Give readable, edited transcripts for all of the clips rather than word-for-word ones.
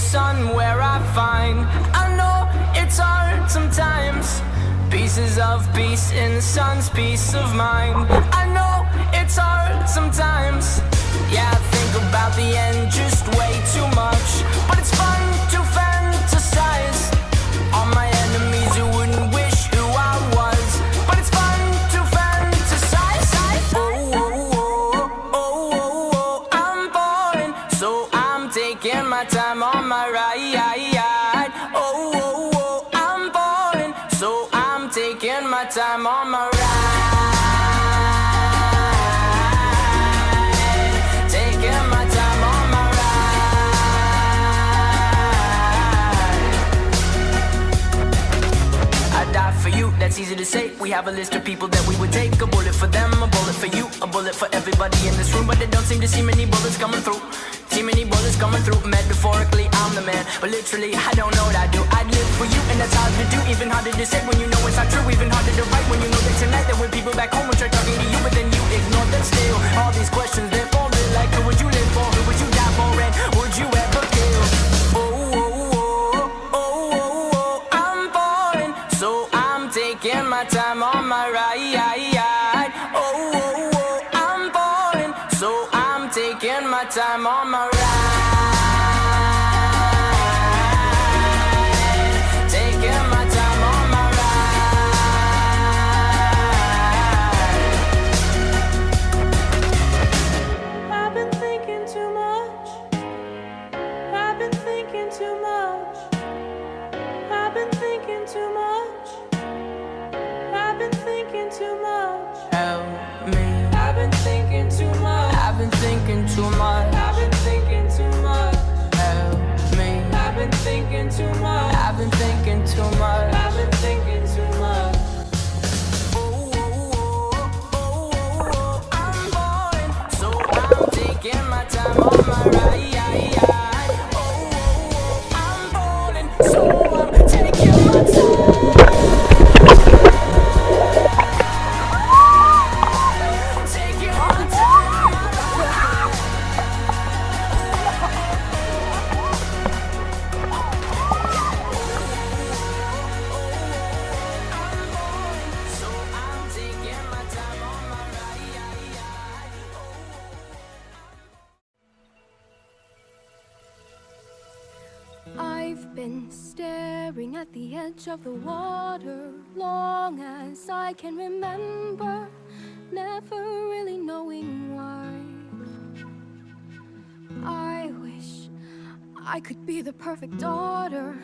sun where I find. I know it's hard sometimes. Pieces of peace in the sun's peace of mind. I know it's hard sometimes. Yeah, I think about the end just way too much. But it's fun to fantasize on my enemies who wouldn't wish who I was. But it's fun to fantasize. Oh, oh, oh, oh, oh, oh. I'm falling, so I'm taking my time on my ride. Oh, oh, oh, I'm falling, so I'm taking my time on my ride. Taking my time on my ride. I die for you, that's easy to say. We have a list of people that we would take. A bullet for them, a bullet for you, a bullet for everybody in this room. But they don't seem to see many bullets coming through. See many bullets coming through. Metaphorically, I'm the man, but literally, I don't know what I do. I'd live for you, and that's hard to do. Even harder to say when you know it's not true. Even harder to write when you know that tonight there were people back home who tried talking to you, but then you ignore them still. All these questions, they're falling like, who would you live for? Who would you die for? And would you ever kill? Oh, oh, oh, oh, oh, oh, I'm falling, so I'm taking my time on my ride. Oh, oh, oh, I'm falling, so I'm taking my time on my ride. Taking my time on my ride. I've been thinking too much. I've been thinking too much. I've been thinking too much. I've been thinking too much. Help me. I've been thinking too much. I've been thinking too much. I've been thinking too much. Help me. I've been thinking too much. I've been thinking too much. I've been thinking too much. Oh, oh, oh, oh, oh, oh, I'm falling, so I'm taking my time on my ride. Oh, oh, oh, I'm falling, so I'm taking my time. Taking my time. So I'm taking my time on my ride. I've been staring at the edge of the water long as I can remember, never really knowing why. I wish I could be the perfect daughter,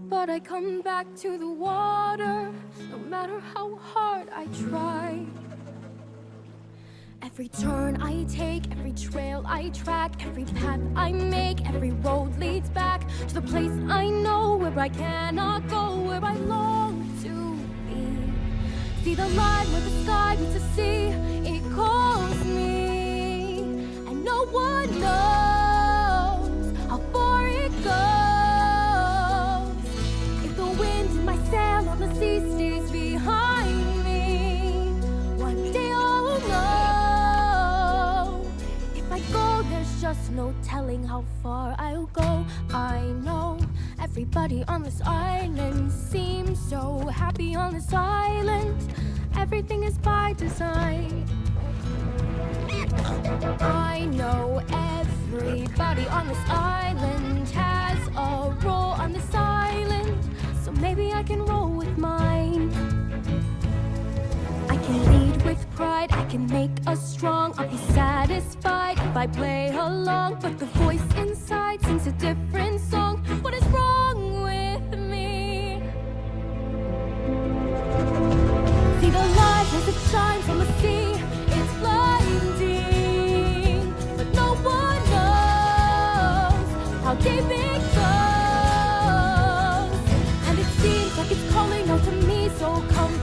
but I come back to the water no matter how hard I try. Every turn I take, every trail I track, every path I make, every road leads back to the place I know where I cannot go, where I long to be. See the line where the sky meets the sea, it calls me, and no one knows how far it goes. If the wind in my sail on the sea stays behind me, one day I'll know. If I go, there's just no telling how far I'll go. I know everybody on this island seems so happy on this island. Everything is by design. I know everybody on this island has a role on this island, so maybe I can roll with mine. I can lead with pride, I can make us strong. I'll be satisfied if I play along, but the voice inside sings a different song. What is wrong with me? See the light as it shines on the sea, it's blinding, but no one knows how deep it goes. And it seems like it's calling out to me, so come